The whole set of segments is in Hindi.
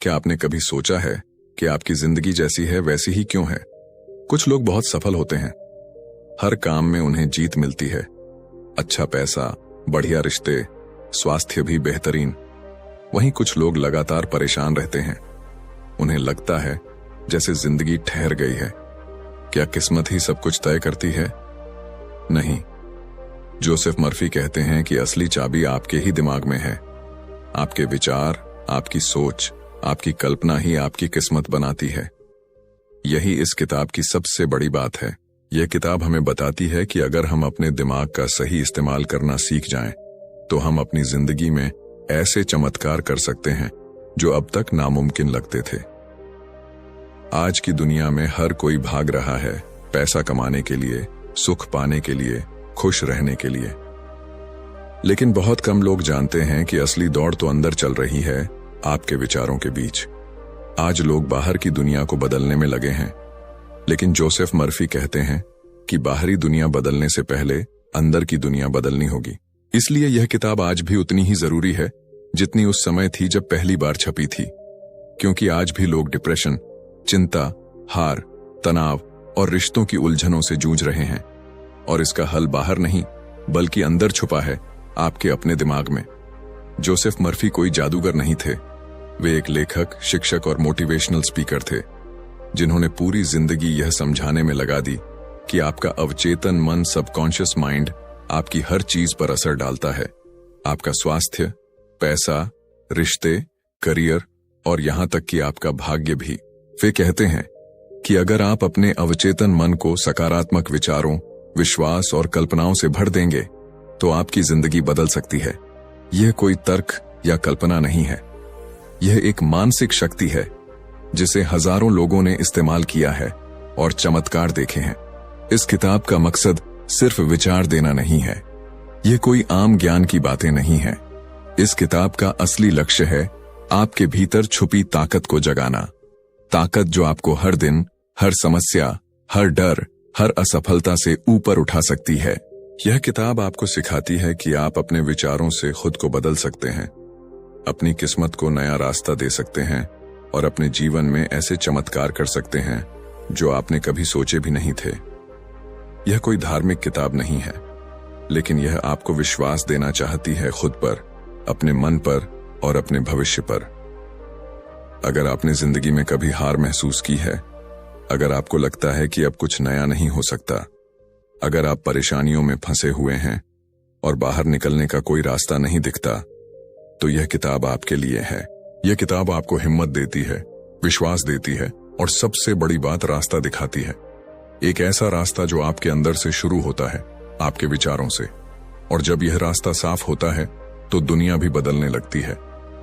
क्या आपने कभी सोचा है कि आपकी जिंदगी जैसी है वैसी ही क्यों है? कुछ लोग बहुत सफल होते हैं, हर काम में उन्हें जीत मिलती है, अच्छा पैसा, बढ़िया रिश्ते, स्वास्थ्य भी बेहतरीन। वहीं कुछ लोग लगातार परेशान रहते हैं, उन्हें लगता है जैसे जिंदगी ठहर गई है। क्या किस्मत ही सब कुछ तय करती है? नहीं। जोसेफ मर्फी कहते हैं कि असली चाबी आपके ही दिमाग में है। आपके विचार, आपकी सोच, आपकी कल्पना ही आपकी किस्मत बनाती है। यही इस किताब की सबसे बड़ी बात है। यह किताब हमें बताती है कि अगर हम अपने दिमाग का सही इस्तेमाल करना सीख जाएं, तो हम अपनी जिंदगी में ऐसे चमत्कार कर सकते हैं जो अब तक नामुमकिन लगते थे। आज की दुनिया में हर कोई भाग रहा है पैसा कमाने के लिए, सुख पाने के लिए, खुश रहने के लिए। लेकिन बहुत कम लोग जानते हैं कि असली दौड़ तो अंदर चल रही है, आपके विचारों के बीच। आज लोग बाहर की दुनिया को बदलने में लगे हैं, लेकिन जोसेफ मर्फी कहते हैं कि बाहरी दुनिया बदलने से पहले अंदर की दुनिया बदलनी होगी। इसलिए यह किताब आज भी उतनी ही जरूरी है जितनी उस समय थी जब पहली बार छपी थी। क्योंकि आज भी लोग डिप्रेशन, चिंता, हार, तनाव और रिश्तों की उलझनों से जूझ रहे हैं। और इसका हल बाहर नहीं बल्कि अंदर छुपा है, आपके अपने दिमाग में। जोसेफ मर्फी कोई जादूगर नहीं थे। वे एक लेखक, शिक्षक और मोटिवेशनल स्पीकर थे, जिन्होंने पूरी जिंदगी यह समझाने में लगा दी कि आपका अवचेतन मन, सबकॉन्शियस माइंड, आपकी हर चीज पर असर डालता है। आपका स्वास्थ्य, पैसा, रिश्ते, करियर और यहां तक कि आपका भाग्य भी। वे कहते हैं कि अगर आप अपने अवचेतन मन को सकारात्मक विचारों, विश्वास और कल्पनाओं से भर देंगे तो आपकी जिंदगी बदल सकती है। यह कोई तर्क या कल्पना नहीं है, यह एक मानसिक शक्ति है जिसे हजारों लोगों ने इस्तेमाल किया है और चमत्कार देखे हैं। इस किताब का मकसद सिर्फ विचार देना नहीं है, यह कोई आम ज्ञान की बातें नहीं है। इस किताब का असली लक्ष्य है आपके भीतर छुपी ताकत को जगाना। ताकत जो आपको हर दिन, हर समस्या, हर डर, हर असफलता से ऊपर उठा सकती है। यह किताब आपको सिखाती है कि आप अपने विचारों से खुद को बदल सकते हैं, अपनी किस्मत को नया रास्ता दे सकते हैं और अपने जीवन में ऐसे चमत्कार कर सकते हैं जो आपने कभी सोचे भी नहीं थे। यह कोई धार्मिक किताब नहीं है, लेकिन यह आपको विश्वास देना चाहती है खुद पर, अपने मन पर और अपने भविष्य पर। अगर आपने जिंदगी में कभी हार महसूस की है, अगर आपको लगता है कि अब कुछ नया नहीं हो सकता, अगर आप परेशानियों में फंसे हुए हैं और बाहर निकलने का कोई रास्ता नहीं दिखता, तो यह किताब आपके लिए है। यह किताब आपको हिम्मत देती है, विश्वास देती है और सबसे बड़ी बात, रास्ता दिखाती है। एक ऐसा रास्ता जो आपके अंदर से शुरू होता है, आपके विचारों से। और जब यह रास्ता साफ होता है तो दुनिया भी बदलने लगती है।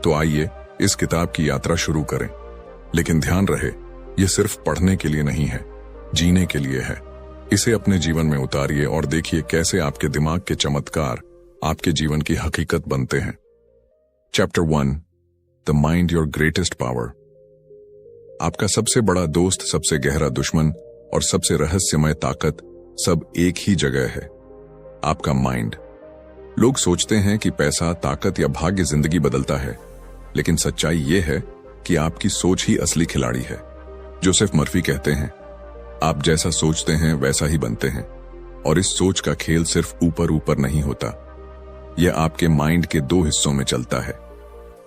तो आइए इस किताब की यात्रा शुरू करें। लेकिन ध्यान रहे, यह सिर्फ पढ़ने के लिए नहीं है, जीने के लिए है। इसे अपने जीवन में उतारिए और देखिए कैसे आपके दिमाग के चमत्कार आपके जीवन की हकीकत बनते हैं। Chapter 1, the mind your greatest power. आपका सबसे बड़ा दोस्त, सबसे गहरा दुश्मन और सबसे रहस्यमय ताकत सब एक ही जगह है, आपका माइंड। लोग सोचते हैं कि पैसा, ताकत या भाग्य जिंदगी बदलता है, लेकिन सच्चाई यह है कि आपकी सोच ही असली खिलाड़ी है। जोसेफ मर्फी कहते हैं, आप जैसा सोचते हैं वैसा ही बनते हैं। और इस सोच का खेल सिर्फ ऊपर ऊपर नहीं होता, यह आपके माइंड के दो हिस्सों में चलता है,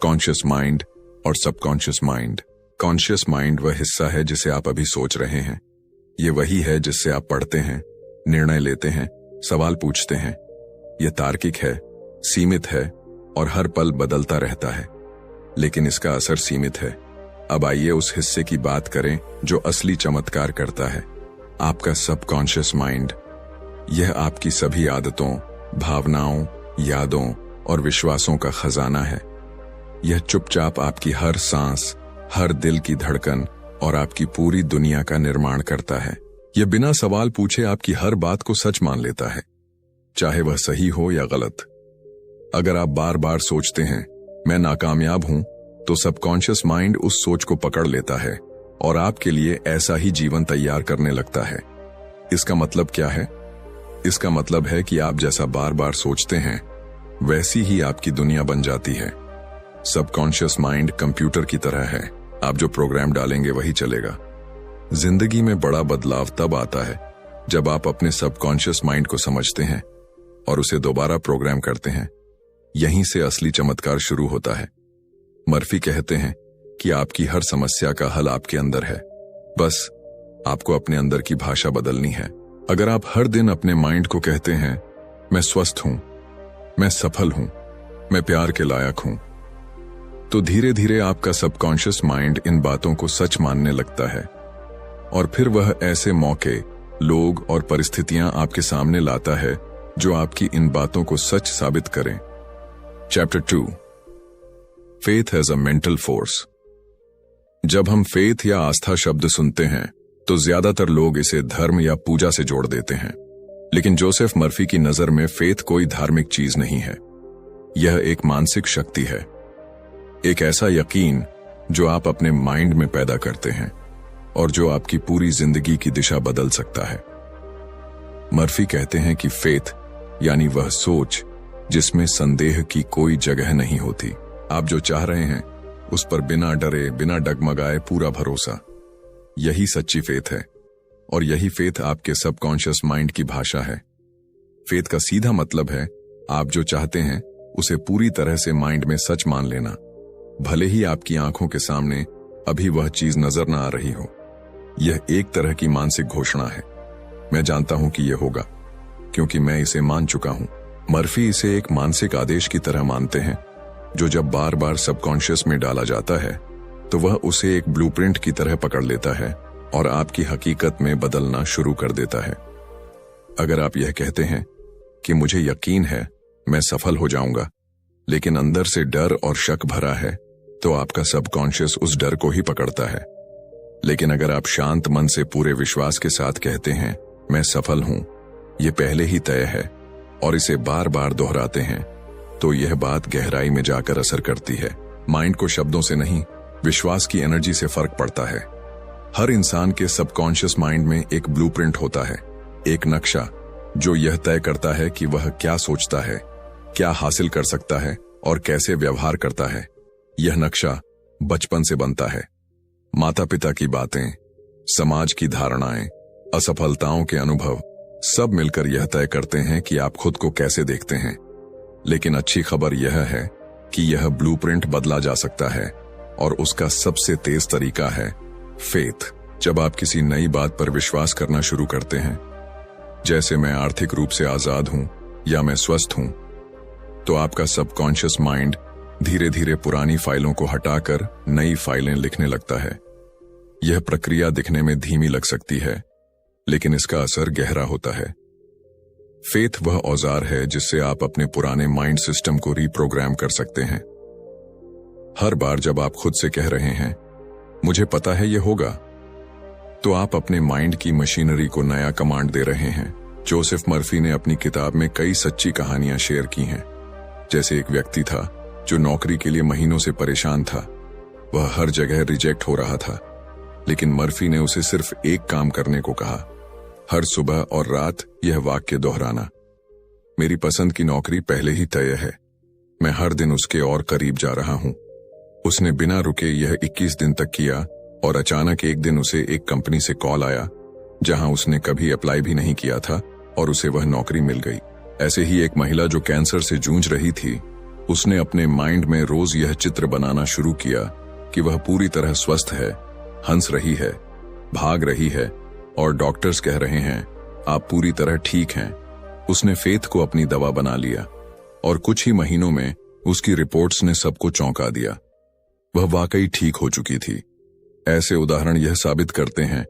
कॉन्शियस माइंड और सबकॉन्शियस माइंड। कॉन्शियस माइंड वह हिस्सा है जिसे आप अभी सोच रहे हैं। यह वही है जिससे आप पढ़ते हैं, निर्णय लेते हैं, सवाल पूछते हैं। यह तार्किक है, सीमित है और हर पल बदलता रहता है, लेकिन इसका असर सीमित है। अब आइए उस हिस्से की बात करें जो असली चमत्कार करता है, आपका सबकॉन्शियस माइंड। यह आपकी सभी आदतों, भावनाओं, यादों और विश्वासों का खजाना है। यह चुपचाप आपकी हर सांस, हर दिल की धड़कन और आपकी पूरी दुनिया का निर्माण करता है। यह बिना सवाल पूछे आपकी हर बात को सच मान लेता है, चाहे वह सही हो या गलत। अगर आप बार बार सोचते हैं मैं नाकामयाब हूं, तो सबकॉन्शियस माइंड उस सोच को पकड़ लेता है और आपके लिए ऐसा ही जीवन तैयार करने लगता है। इसका मतलब क्या है? इसका मतलब है कि आप जैसा बार बार सोचते हैं वैसी ही आपकी दुनिया बन जाती है। सबकॉन्शियस माइंड कंप्यूटर की तरह है, आप जो प्रोग्राम डालेंगे वही चलेगा। जिंदगी में बड़ा बदलाव तब आता है जब आप अपने सबकॉन्शियस माइंड को समझते हैं और उसे दोबारा प्रोग्राम करते हैं। यहीं से असली चमत्कार शुरू होता है। मर्फी कहते हैं कि आपकी हर समस्या का हल आपके अंदर है, बस आपको अपने अंदर की भाषा बदलनी है। अगर आप हर दिन अपने माइंड को कहते हैं, मैं स्वस्थ हूं, मैं सफल हूं, मैं प्यार के लायक हूं, तो धीरे धीरे आपका सबकॉन्शियस माइंड इन बातों को सच मानने लगता है और फिर वह ऐसे मौके, लोग और परिस्थितियां आपके सामने लाता है जो आपकी इन बातों को सच साबित करें। Chapter 2, faith as a mental force. जब हम फेथ या आस्था शब्द सुनते हैं तो ज्यादातर लोग इसे धर्म या पूजा से जोड़ देते हैं, लेकिन जोसेफ मर्फी की नजर में फेथ कोई धार्मिक चीज नहीं है। यह एक मानसिक शक्ति है, एक ऐसा यकीन जो आप अपने माइंड में पैदा करते हैं और जो आपकी पूरी जिंदगी की दिशा बदल सकता है। मर्फी कहते हैं कि फेथ यानी वह सोच जिसमें संदेह की कोई जगह नहीं होती। आप जो चाह रहे हैं उस पर बिना डरे, बिना डगमगाए पूरा भरोसा, यही सच्ची फेथ है और यही फेथ आपके सबकॉन्शियस माइंड की भाषा है। फेथ का सीधा मतलब है आप जो चाहते हैं उसे पूरी तरह से माइंड में सच मान लेना, भले ही आपकी आंखों के सामने अभी वह चीज नजर न आ रही हो। यह एक तरह की मानसिक घोषणा है। मैं जानता हूं कि यह होगा क्योंकि मैं इसे मान चुका हूं। मर्फी इसे एक मानसिक आदेश की तरह मानते हैं जो जब बार बार सबकॉन्शियस में डाला जाता है तो वह उसे एक ब्लूप्रिंट की तरह पकड़ लेता है और आपकी हकीकत में बदलना शुरू कर देता है। अगर आप यह कहते हैं कि मुझे यकीन है मैं सफल हो जाऊंगा, लेकिन अंदर से डर और शक भरा है, तो आपका सबकॉन्शियस उस डर को ही पकड़ता है। लेकिन अगर आप शांत मन से पूरे विश्वास के साथ कहते हैं मैं सफल हूं, यह पहले ही तय है, और इसे बार बार दोहराते हैं, तो यह बात गहराई में जाकर असर करती है। माइंड को शब्दों से नहीं, विश्वास की एनर्जी से फर्क पड़ता है। हर इंसान के सबकॉन्शियस माइंड में एक ब्लूप्रिंट होता है, एक नक्शा जो यह तय करता है कि वह क्या सोचता है, क्या हासिल कर सकता है और कैसे व्यवहार करता है। यह नक्शा बचपन से बनता है। माता पिता की बातें, समाज की धारणाएं, असफलताओं के अनुभव सब मिलकर यह तय करते हैं कि आप खुद को कैसे देखते हैं। लेकिन अच्छी खबर यह है कि यह ब्लूप्रिंट बदला जा सकता है और उसका सबसे तेज तरीका है फेथ। जब आप किसी नई बात पर विश्वास करना शुरू करते हैं, जैसे मैं आर्थिक रूप से आजाद हूं या मैं स्वस्थ हूं, तो आपका सबकॉन्शियस माइंड धीरे धीरे पुरानी फाइलों को हटाकर नई फाइलें लिखने लगता है। यह प्रक्रिया दिखने में धीमी लग सकती है, लेकिन इसका असर गहरा होता है। फेथ वह औजार है जिससे आप अपने पुराने माइंड सिस्टम को रीप्रोग्राम कर सकते हैं। हर बार जब आप खुद से कह रहे हैं मुझे पता है यह होगा, तो आप अपने माइंड की मशीनरी को नया कमांड दे रहे हैं। जोसेफ मर्फी ने अपनी किताब में कई सच्ची कहानियां शेयर की हैं। जैसे एक व्यक्ति था जो नौकरी के लिए महीनों से परेशान था। वह हर जगह रिजेक्ट हो रहा था, लेकिन मर्फी ने उसे सिर्फ एक काम करने को कहा, हर सुबह और रात यह वाक्य दोहराना, मेरी पसंद की नौकरी पहले ही तय है, मैं हर दिन उसके और करीब जा रहा हूं। उसने बिना रुके यह 21 दिन तक किया और अचानक एक दिन उसे एक कंपनी से कॉल आया जहां उसने कभी अप्लाई भी नहीं किया था और उसे वह नौकरी मिल गई। ऐसे ही एक महिला जो कैंसर से जूझ रही थी, उसने अपने माइंड में रोज यह चित्र बनाना शुरू किया कि वह पूरी तरह स्वस्थ है, हंस रही है, भाग रही है और डॉक्टर्स कह रहे हैं आप पूरी तरह ठीक हैं। उसने फेथ को अपनी दवा बना लिया और कुछ ही महीनों में उसकी रिपोर्ट्स ने सबको चौंका दिया। वह वाकई ठीक हो चुकी थी। ऐसे उदाहरण यह साबित करते हैं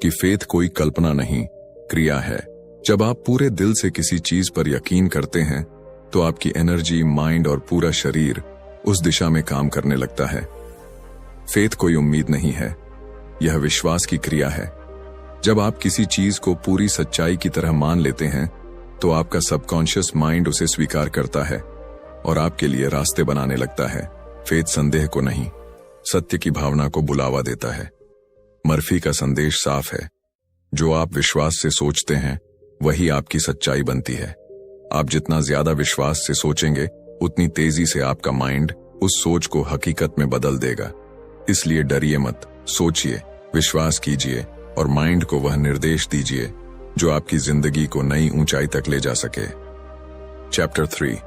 कि फेथ कोई कल्पना नहीं, क्रिया है। जब आप पूरे दिल से किसी चीज पर यकीन करते हैं तो आपकी एनर्जी, माइंड और पूरा शरीर उस दिशा में काम करने लगता है। फेथ कोई उम्मीद नहीं है, यह विश्वास की क्रिया है। जब आप किसी चीज को पूरी सच्चाई की तरह मान लेते हैं तो आपका सबकॉन्शियस माइंड उसे स्वीकार करता है और आपके लिए रास्ते बनाने लगता है। फेथ संदेह को नहीं, सत्य की भावना को बुलावा देता है। मर्फी का संदेश साफ है, जो आप विश्वास से सोचते हैं वही आपकी सच्चाई बनती है। आप जितना ज्यादा विश्वास से सोचेंगे उतनी तेजी से आपका माइंड उस सोच को हकीकत में बदल देगा। इसलिए डरिए मत, सोचिए, विश्वास कीजिए और माइंड को वह निर्देश दीजिए जो आपकी जिंदगी को नई ऊंचाई तक ले जा सके। Chapter 3,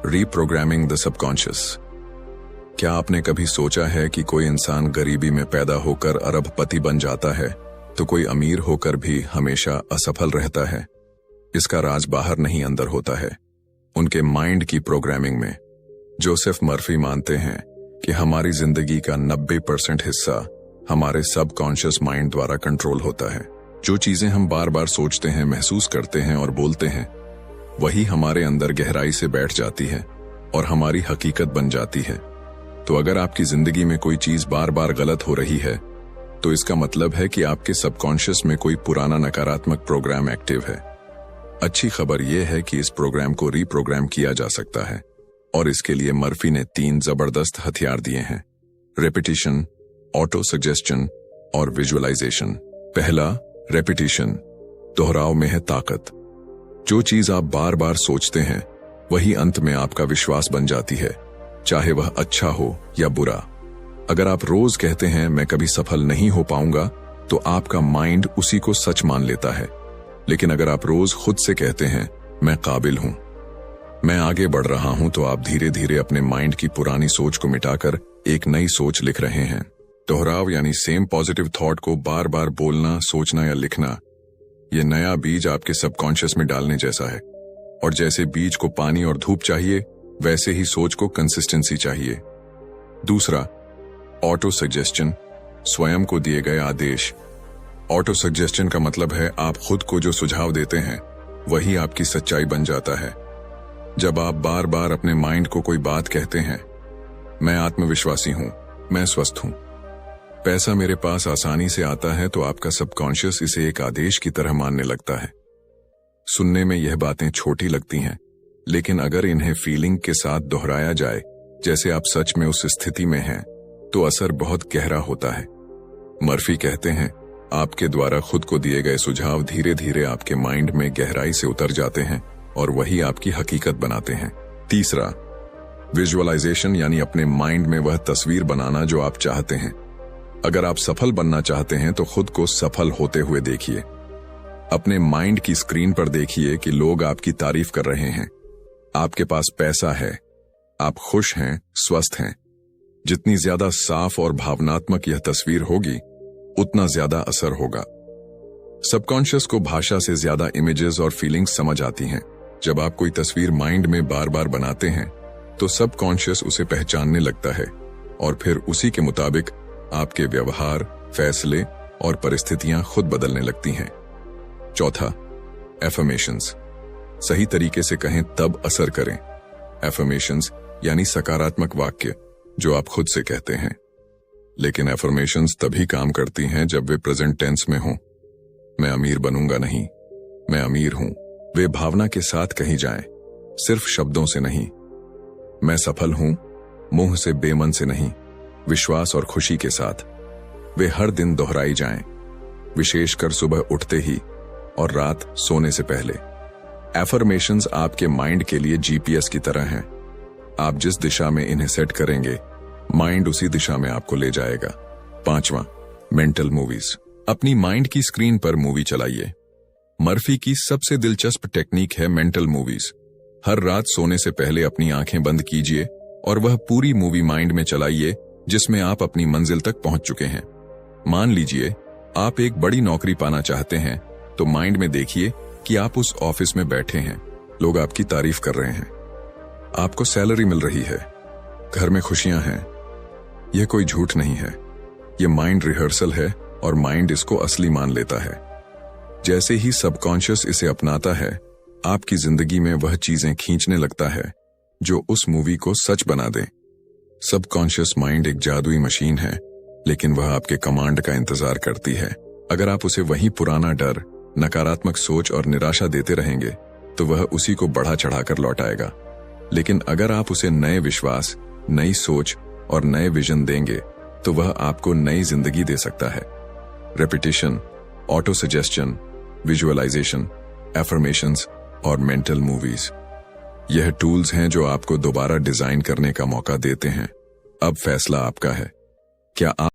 reprogramming the subconscious. क्या आपने कभी सोचा है कि कोई इंसान गरीबी में पैदा होकर अरबपति बन जाता है तो कोई अमीर होकर भी हमेशा असफल रहता है? इसका राज बाहर नहीं अंदर होता है, उनके माइंड की प्रोग्रामिंग में। जोसेफ मर्फी मानते हैं कि हमारी जिंदगी का 90% हिस्सा हमारे सबकॉन्शियस माइंड द्वारा कंट्रोल होता है। जो चीजें हम बार बार सोचते हैं, महसूस करते हैं और बोलते हैं, वही हमारे अंदर गहराई से बैठ जाती है और हमारी हकीकत बन जाती है। तो अगर आपकी जिंदगी में कोई चीज बार बार गलत हो रही है तो इसका मतलब है कि आपके सबकॉन्शियस में कोई पुराना नकारात्मक प्रोग्राम एक्टिव है। अच्छी खबर यह है कि इस प्रोग्राम को रीप्रोग्राम किया जा सकता है और इसके लिए मर्फी ने 3 जबरदस्त हथियार दिए हैं: रेपिटेशन, ऑटो सजेस्शन और विजुअलाइजेशन। पहला, रेपिटेशन। दोहराव में है ताकत। जो चीज आप बार बार सोचते हैं वही अंत में आपका विश्वास बन जाती है, चाहे वह अच्छा हो या बुरा। अगर आप रोज कहते हैं मैं कभी सफल नहीं हो पाऊंगा तो आपका माइंड उसी को सच मान लेता है। लेकिन अगर आप रोज खुद से कहते हैं मैं काबिल हूं, मैं आगे बढ़ रहा हूं, तो आप धीरे धीरे अपने माइंड की पुरानी सोच को मिटाकर एक नई सोच लिख रहे हैं। दोहराव यानी सेम पॉजिटिव थॉट को बार बार बोलना, सोचना या लिखना, यह नया बीज आपके सबकॉन्शियस में डालने जैसा है। और जैसे बीज को पानी और धूप चाहिए, वैसे ही सोच को कंसिस्टेंसी चाहिए। दूसरा, ऑटो सजेस्शन, स्वयं को दिए गए आदेश। ऑटो सजेस्शन का मतलब है आप खुद को जो सुझाव देते हैं वही आपकी सच्चाई बन जाता है। जब आप बार बार अपने माइंड को कोई बात कहते हैं, मैं आत्मविश्वासी हूं, मैं स्वस्थ हूं, पैसा मेरे पास आसानी से आता है, तो आपका सबकॉन्शियस इसे एक आदेश की तरह मानने लगता है। सुनने में यह बातें छोटी लगती हैं, लेकिन अगर इन्हें फीलिंग के साथ दोहराया जाए, जैसे आप सच में उस स्थिति में हैं, तो असर बहुत गहरा होता है। मर्फी कहते हैं आपके द्वारा खुद को दिए गए सुझाव धीरे धीरे आपके माइंड में गहराई से उतर जाते हैं और वही आपकी हकीकत बनाते हैं। तीसरा, विजुअलाइजेशन यानी अपने माइंड में वह तस्वीर बनाना जो आप चाहते हैं। अगर आप सफल बनना चाहते हैं तो खुद को सफल होते हुए देखिए। अपने माइंड की स्क्रीन पर देखिए कि लोग आपकी तारीफ कर रहे हैं, आपके पास पैसा है, आप खुश हैं, स्वस्थ हैं। जितनी ज्यादा साफ और भावनात्मक यह तस्वीर होगी, उतना ज्यादा असर होगा। सबकॉन्शियस को भाषा से ज्यादा इमेजेस और फीलिंग्स समझ आती हैं। जब आप कोई तस्वीर माइंड में बार बार बनाते हैं तो सबकॉन्शियस उसे पहचानने लगता है और फिर उसी के मुताबिक आपके व्यवहार, फैसले और परिस्थितियां खुद बदलने लगती हैं। चौथा, एफर्मेशंस। सही तरीके से कहें तब असर करें। एफर्मेशंस यानी सकारात्मक वाक्य जो आप खुद से कहते हैं। लेकिन एफर्मेशंस तभी काम करती हैं जब वे प्रेजेंट टेंस में हों। मैं अमीर बनूंगा नहीं, मैं अमीर हूं, वे भावना के साथ कही जाएं, सिर्फ शब्दों से नहीं। मैं सफल हूं, मुंह से, बेमन से नहीं, विश्वास और खुशी के साथ। वे हर दिन दोहराई जाएं, विशेषकर सुबह उठते ही और रात सोने से पहले। एफर्मेशंस आपके माइंड के लिए जीपीएस की तरह हैं। आप जिस दिशा में इन्हें सेट करेंगे, माइंड उसी दिशा में आपको ले जाएगा। पांचवा, मेंटल मूवीज। अपनी माइंड की स्क्रीन पर मूवी चलाइए। मर्फी की सबसे दिलचस्प टेक्निक है मेंटल मूवीज। हर रात सोने से पहले अपनी आंखें बंद कीजिए और वह पूरी मूवी माइंड में चलाइए जिसमें आप अपनी मंजिल तक पहुंच चुके हैं। मान लीजिए आप एक बड़ी नौकरी पाना चाहते हैं, तो माइंड में देखिए कि आप उस ऑफिस में बैठे हैं, लोग आपकी तारीफ कर रहे हैं, आपको सैलरी मिल रही है, घर में खुशियां हैं। यह कोई झूठ नहीं है, यह माइंड रिहर्सल है और माइंड इसको असली मान लेता है। जैसे ही सबकॉन्शियस इसे अपनाता है, आपकी जिंदगी में वह चीजें खींचने लगता है जो उस मूवी को सच बना दें। सबकॉन्शियस माइंड एक जादुई मशीन है, लेकिन वह आपके कमांड का इंतजार करती है। अगर आप उसे वही पुराना डर, नकारात्मक सोच और निराशा देते रहेंगे, तो वह उसी को बढ़ा चढ़ाकर लौटाएगा। लेकिन अगर आप उसे नए विश्वास, नई सोच और नए विजन देंगे, तो वह आपको नई जिंदगी दे सकता है। Repetition, auto suggestion, visualisation, affirmations और मेंटल मूवीज, यह टूल्स हैं जो आपको दोबारा डिजाइन करने का मौका देते हैं। अब फैसला आपका है क्या आप